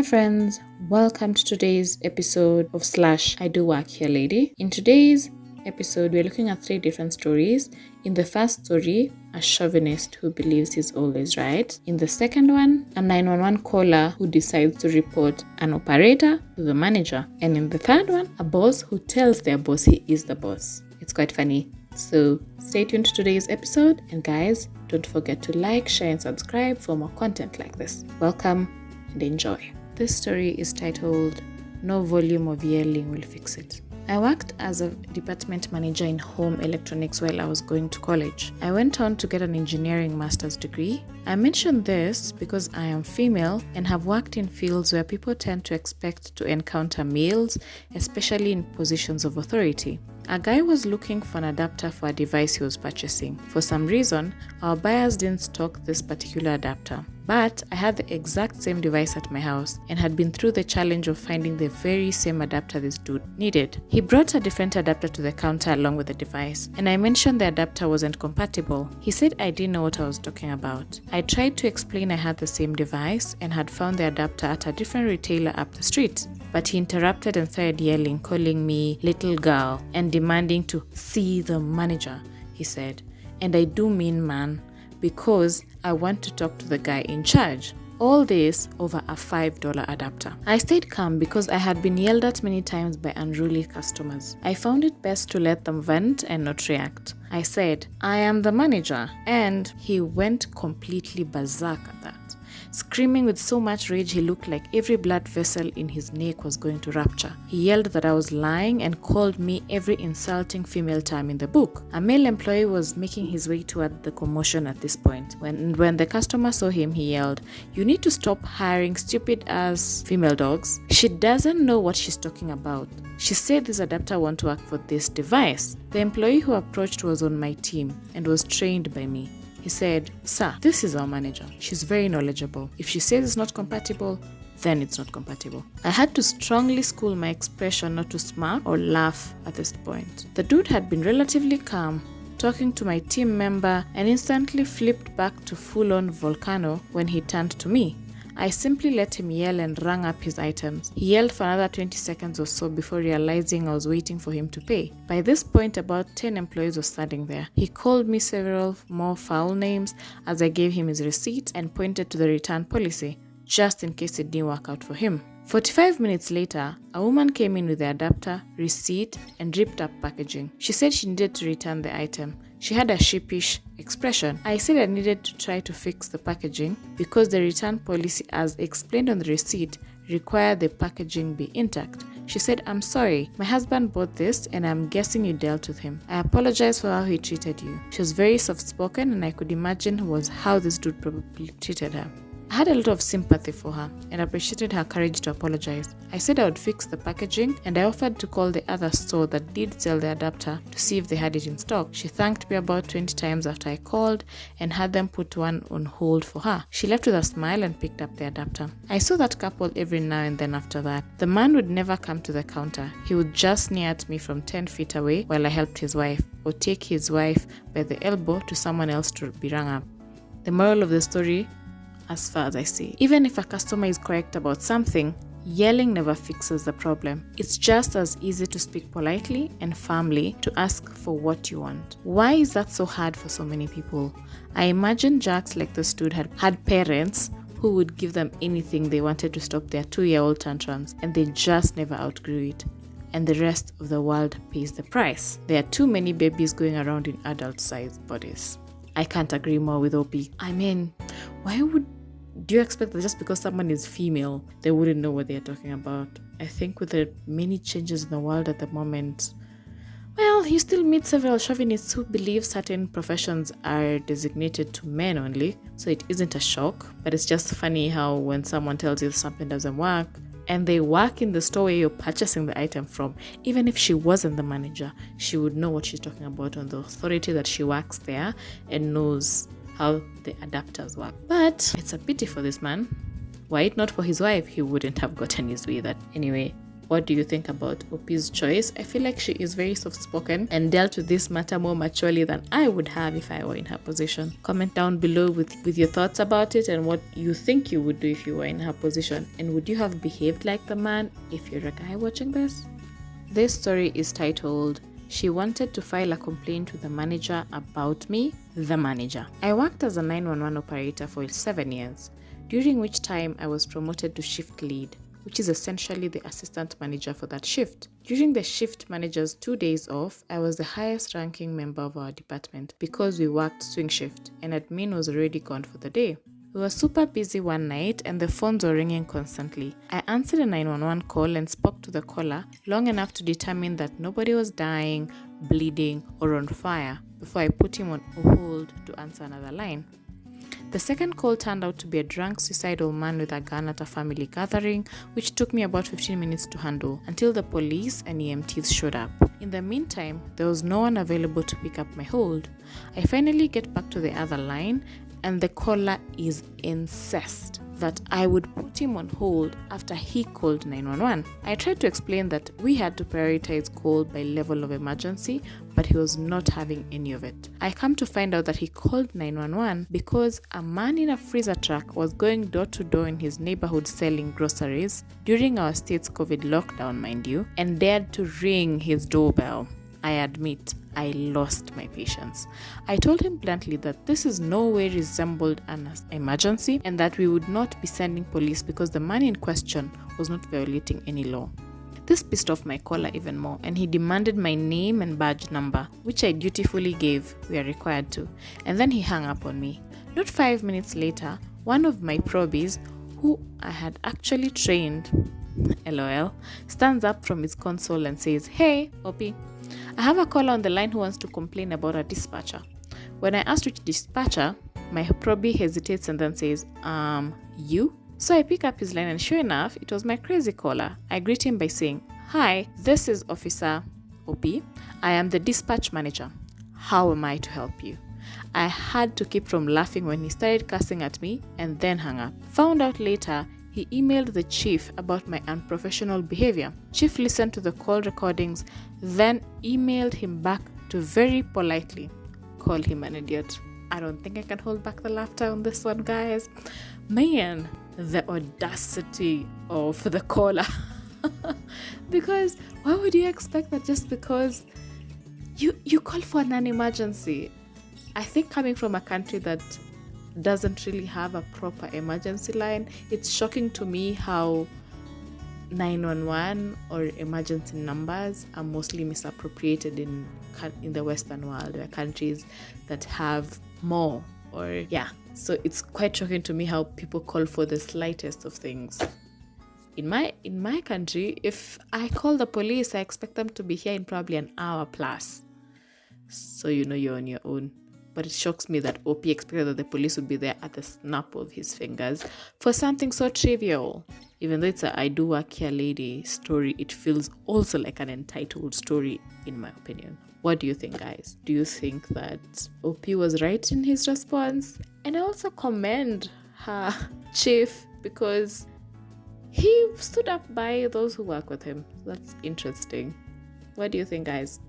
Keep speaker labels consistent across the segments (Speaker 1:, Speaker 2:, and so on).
Speaker 1: friends, welcome to today's episode of /IDoWorkHereLady. In today's episode, we're looking at 3 different stories. In the first story, a chauvinist who believes he's always right. In the second one, a 911 caller who decides to report an operator to the manager. And in the third one, a boss who tells their boss he is the boss. It's quite funny. So stay tuned to today's episode. And guys, don't forget to like, share, and subscribe for more content like this. Welcome and enjoy. This story is titled, No Volume of Yelling Will Fix It. I worked as a department manager in home electronics while I was going to college. I went on to get an engineering master's degree. I mention this because I am female and have worked in fields where people tend to expect to encounter males, especially in positions of authority. A guy was looking for an adapter for a device he was purchasing. For some reason, our buyers didn't stock this particular adapter. But I had the exact same device at my house and had been through the challenge of finding the very same adapter this dude needed. He brought a different adapter to the counter along with the device, and I mentioned the adapter wasn't compatible. He said I didn't know what I was talking about. I tried to explain I had the same device and had found the adapter at a different retailer up the street. But he interrupted and started yelling, calling me little girl and demanding to see the manager, he said. And I do mean man, because I want to talk to the guy in charge. All this over a $5 adapter. I stayed calm because I had been yelled at many times by unruly customers. I found it best to let them vent and not react. I said, I am the manager, and he went completely berserk at that. Screaming with so much rage he looked like every blood vessel in his neck was going to rupture. He yelled that I was lying and called me every insulting female term in the book. A male employee was making his way toward the commotion at this point. When the customer saw him, he yelled, "You need to stop hiring stupid-ass female dogs. She doesn't know what she's talking about. She said this adapter won't work for this device." The employee who approached was on my team and was trained by me. He said, "Sir, this is our manager. She's very knowledgeable. If she says it's not compatible, then it's not compatible." I had to strongly school my expression not to smirk or laugh at this point. The dude had been relatively calm, talking to my team member, and instantly flipped back to full-on volcano when he turned to me. I simply let him yell and rang up his items. He yelled for another 20 seconds or so before realizing I was waiting for him to pay. By this point, about 10 employees were standing there. He called me several more foul names as I gave him his receipt and pointed to the return policy, just in case it didn't work out for him. 45 minutes later, a woman came in with the adapter, receipt, and ripped up packaging. She said she needed to return the item. She had a sheepish expression. I said I needed to try to fix the packaging because the return policy, as explained on the receipt, required the packaging be intact. She said, "I'm sorry, my husband bought this and I'm guessing you dealt with him. I apologize for how he treated you." She was very soft-spoken and I could imagine was how this dude probably treated her. I had a lot of sympathy for her and appreciated her courage to apologize. I said I would fix the packaging and I offered to call the other store that did sell the adapter to see if they had it in stock. She thanked me about 20 times after I called and had them put one on hold for her. She left with a smile and picked up the adapter. I saw that couple every now and then after that. The man would never come to the counter. He would just sneer at me from 10 feet away while I helped his wife, or take his wife by the elbow to someone else to be rung up. The moral of the story, as far as I see, even if a customer is correct about something, yelling never fixes the problem. It's just as easy to speak politely and firmly to ask for what you want. Why is that so hard for so many people? I imagine jacks like this dude had parents who would give them anything they wanted to stop their 2-year-old tantrums, and they just never outgrew it. And the rest of the world pays the price. There are too many babies going around in adult-sized bodies. I can't agree more with OP. I mean, do you expect that just because someone is female, they wouldn't know what they're talking about? I think with the many changes in the world at the moment, well, you still meet several chauvinists who believe certain professions are designated to men only, so it isn't a shock. But it's just funny how when someone tells you something doesn't work, and they work in the store where you're purchasing the item from, even if she wasn't the manager, she would know what she's talking about on the authority that she works there and knows how the adapters work. But it's a pity for this man. Were it not for his wife, he wouldn't have gotten his way that anyway. What do you think about OP's choice? I feel like she is very soft-spoken and dealt with this matter more maturely than I would have if I were in her position. Comment down below with your thoughts about it and what you think you would do if you were in her position. And would you have behaved like the man if you're a guy watching this? This story is titled, She Wanted to File a Complaint with the Manager About Me, the Manager. I worked as a 911 operator for 7 years, during which time I was promoted to shift lead, which is essentially the assistant manager for that shift. During the shift manager's 2 days off, I was the highest ranking member of our department because we worked swing shift and admin was already gone for the day. We were super busy one night and the phones were ringing constantly. I answered a 911 call and spoke to the caller long enough to determine that nobody was dying, bleeding, or on fire before I put him on hold to answer another line. The second call turned out to be a drunk suicidal man with a gun at a family gathering, which took me about 15 minutes to handle until the police and EMTs showed up. In the meantime, there was no one available to pick up my hold. I finally get back to the other line and the caller is incensed that I would put him on hold after he called 911. I tried to explain that we had to prioritize call by level of emergency, but he was not having any of it. I come to find out that he called 911 because a man in a freezer truck was going door to door in his neighborhood selling groceries during our state's COVID lockdown, mind you, and dared to ring his doorbell. I admit, I lost my patience. I told him bluntly that this is no way resembled an emergency and that we would not be sending police because the man in question was not violating any law. This pissed off my caller even more and he demanded my name and badge number, which I dutifully gave, we are required to, and then he hung up on me. Not 5 minutes later, one of my probies, who I had actually trained, LOL, stands up from his console and says, "Hey, OP, I have a caller on the line who wants to complain about a dispatcher." When I asked which dispatcher, my probie hesitates and then says, you? So I pick up his line and sure enough, it was my crazy caller. I greet him by saying, "Hi, this is Officer OP. I am the dispatch manager. How am I to help you?" I had to keep from laughing when he started cussing at me and then hung up. Found out later, he emailed the chief about my unprofessional behavior. Chief listened to the call recordings, then emailed him back to very politely call him an idiot. I don't think I can hold back the laughter on this one, guys. Man, the audacity of the caller. Because why would you expect that just because you call for an emergency? I think coming from a country that doesn't really have a proper emergency line, it's shocking to me how 911 or emergency numbers are mostly misappropriated in the Western world, where countries that have more, so it's quite shocking to me how people call for the slightest of things. In my country, if I call the police, I expect them to be here in probably an hour plus, so you're on your own. But it shocks me that OP expected that the police would be there at the snap of his fingers for something so trivial. Even though it's a IDoWorkHereLady story, it feels also like an entitled story, in my opinion. What do you think, guys? Do you think that OP was right in his response? And I also commend her chief because he stood up by those who work with him. That's interesting. What do you think, guys?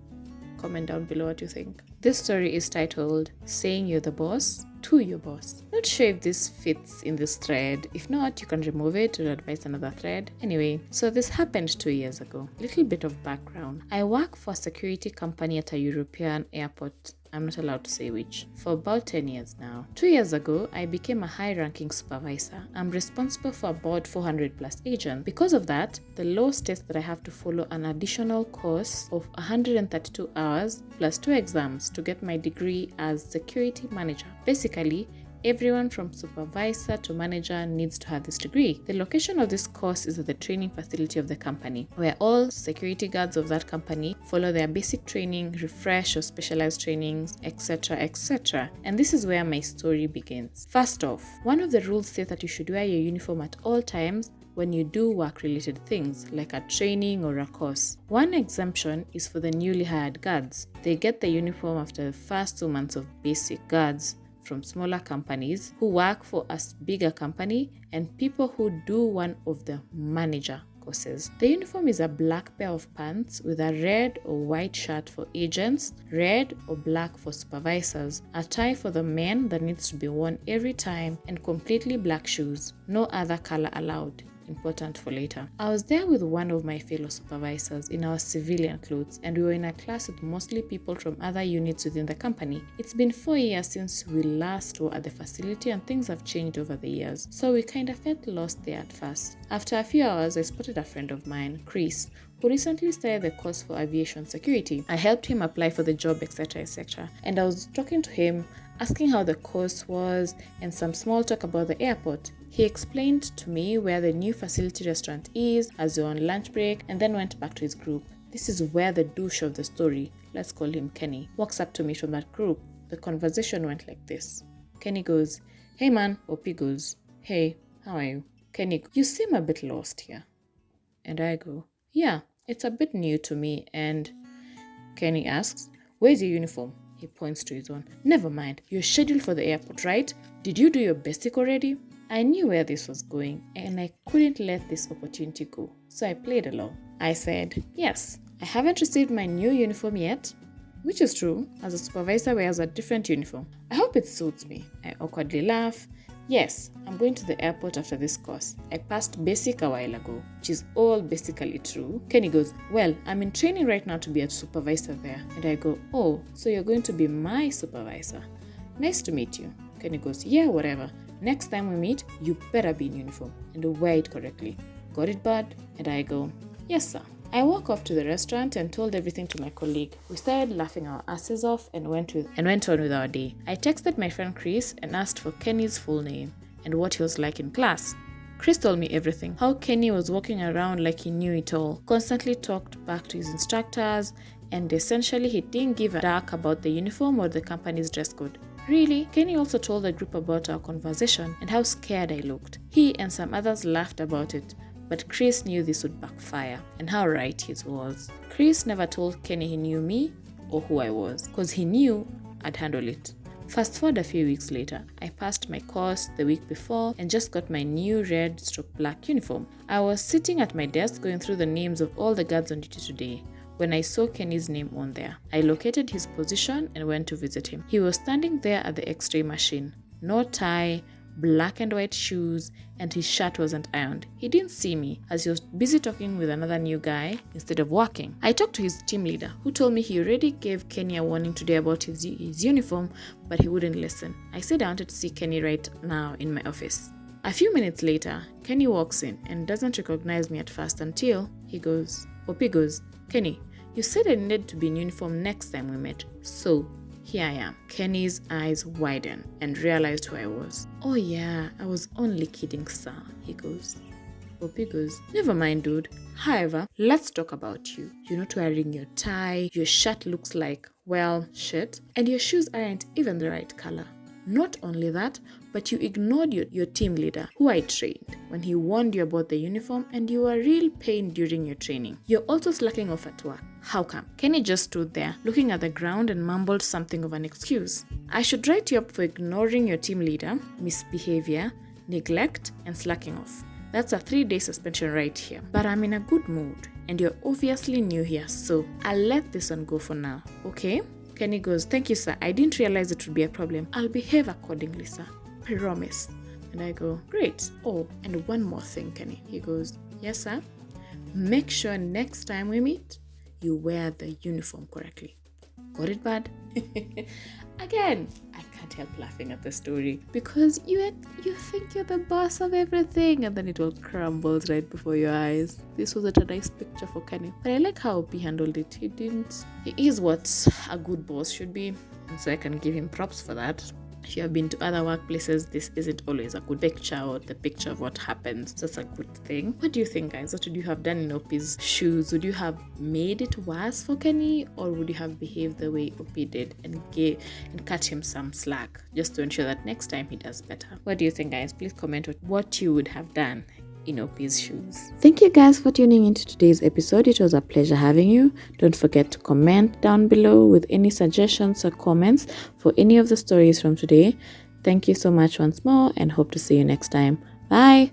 Speaker 1: Comment down below what you think. This story is titled, Saying You're the Boss to Your Boss. Not sure if this fits in this thread. If not, you can remove it or advise another thread. Anyway, so this happened 2 years ago. Little bit of background. I work for a security company at a European airport. I'm not allowed to say which. For about 10 years now. 2 years ago, I became a high-ranking supervisor. I'm responsible for about 400 plus agents. Because of that, the law states that I have to follow an additional course of 132 hours plus 2 exams to get my degree as security manager. Basically, everyone from supervisor to manager needs to have this degree. The location of this course is at the training facility of the company, where all security guards of that company follow their basic training, refresh or specialized trainings, etc., etc. And this is where my story begins. First off, one of the rules says that you should wear your uniform at all times when you do work-related things, like a training or a course. One exemption is for the newly hired guards. They get the uniform after the first 2 months of basic. Guards from smaller companies who work for a bigger company and people who do one of the manager courses. The uniform is a black pair of pants with a red or white shirt for agents, red or black for supervisors, a tie for the men that needs to be worn every time, and completely black shoes. No other color allowed. Important for later. I was there with one of my fellow supervisors in our civilian clothes, and we were in a class with mostly people from other units within the company. It's been 4 years since we last were at the facility, and things have changed over the years, so we kind of felt lost there at first. After a few hours, I spotted a friend of mine, Chris, who recently started the course for aviation security. I helped him apply for the job, etc., and I was talking to him, asking how the course was and some small talk about the airport. He explained to me where the new facility restaurant is as we were on lunch break, and then went back to his group. This is where the douche of the story, let's call him Kenny, walks up to me from that group. The conversation went like this. Kenny goes, "Hey man," Opie goes, "Hey, how are you?" Kenny, "You seem a bit lost here." And I go, "Yeah, it's a bit new to me." And Kenny asks, "Where's your uniform?" He points to his own. "Never mind, you're scheduled for the airport, right? Did you do your basic already?" I knew where this was going, and I couldn't let this opportunity go, so I played along. I said, "Yes, I haven't received my new uniform yet," which is true, as a supervisor wears a different uniform. "I hope it suits me." I awkwardly laugh. "Yes, I'm going to the airport after this course. I passed basic a while ago," which is all basically true. Kenny goes, "Well, I'm in training right now to be a supervisor there." And I go, "Oh, so you're going to be my supervisor? Nice to meet you." Kenny goes, "Yeah, whatever. Next time we meet, you better be in uniform and wear it correctly. Got it, bud?" And I go, "Yes, sir." I walk off to the restaurant and told everything to my colleague. We started laughing our asses off and went on with our day. I texted my friend Chris and asked for Kenny's full name and what he was like in class. Chris told me everything. How Kenny was walking around like he knew it all, constantly talked back to his instructors, and essentially he didn't give a dark about the uniform or the company's dress code. Really, Kenny also told the group about our conversation and how scared I looked. He and some others laughed about it, but Chris knew this would backfire, and how right he was. Chris never told Kenny he knew me or who I was, because he knew I'd handle it. Fast forward a few weeks later, I passed my course the week before and just got my new red/black uniform. I was sitting at my desk going through the names of all the guards on duty today when I saw Kenny's name on there. I located his position and went to visit him. He was standing there at the X-ray machine. No tie, black and white shoes, and his shirt wasn't ironed. He didn't see me as he was busy talking with another new guy instead of working. I talked to his team leader, who told me he already gave Kenny a warning today about his uniform, but he wouldn't listen. I said I wanted to see Kenny right now in my office. A few minutes later, Kenny walks in and doesn't recognize me at first until Opie goes, "Kenny, you said I needed to be in uniform next time we met, so here I am." Kenny's eyes widened and realized who I was. "Oh yeah, I was only kidding, sir," he goes. Opie goes, "Never mind, dude. However, let's talk about you. You're not wearing your tie, your shirt looks like, well, shit, and your shoes aren't even the right color. Not only that, but you ignored your team leader, who I trained, when he warned you about the uniform, and you were real pain during your training. You're also slacking off at work. How come?" Kenny just stood there, looking at the ground, and mumbled something of an excuse. "I should write you up for ignoring your team leader, misbehavior, neglect, and slacking off. That's a 3-day suspension right here. But I'm in a good mood, and you're obviously new here, so I'll let this one go for now, okay?" Kenny goes, "Thank you, sir. I didn't realize it would be a problem. I'll behave accordingly, sir. Promise." And I go, "Great. Oh, and one more thing, Kenny." He goes, "Yes, sir. Make sure next time we meet, you wear the uniform correctly. Got it, bud?" Again, I can't help laughing at the story because you think you're the boss of everything, and then it all crumbles right before your eyes. This wasn't a nice picture for Kenny, but I like how he handled it. He is what a good boss should be, and so I can give him props for that. If you have been to other workplaces, this isn't always a good picture or the picture of what happens. So that's a good thing. What do you think, guys? What would you have done in Opie's shoes? Would you have made it worse for Kenny, or would you have behaved the way Opie did and cut him some slack just to ensure that next time he does better? What do you think, guys? Please comment what you would have done in Opie's shoes. Thank you guys for tuning into today's episode. It was a pleasure having you. Don't forget to comment down below with any suggestions or comments for any of the stories from today. Thank you so much once more, and hope to see you next time. Bye.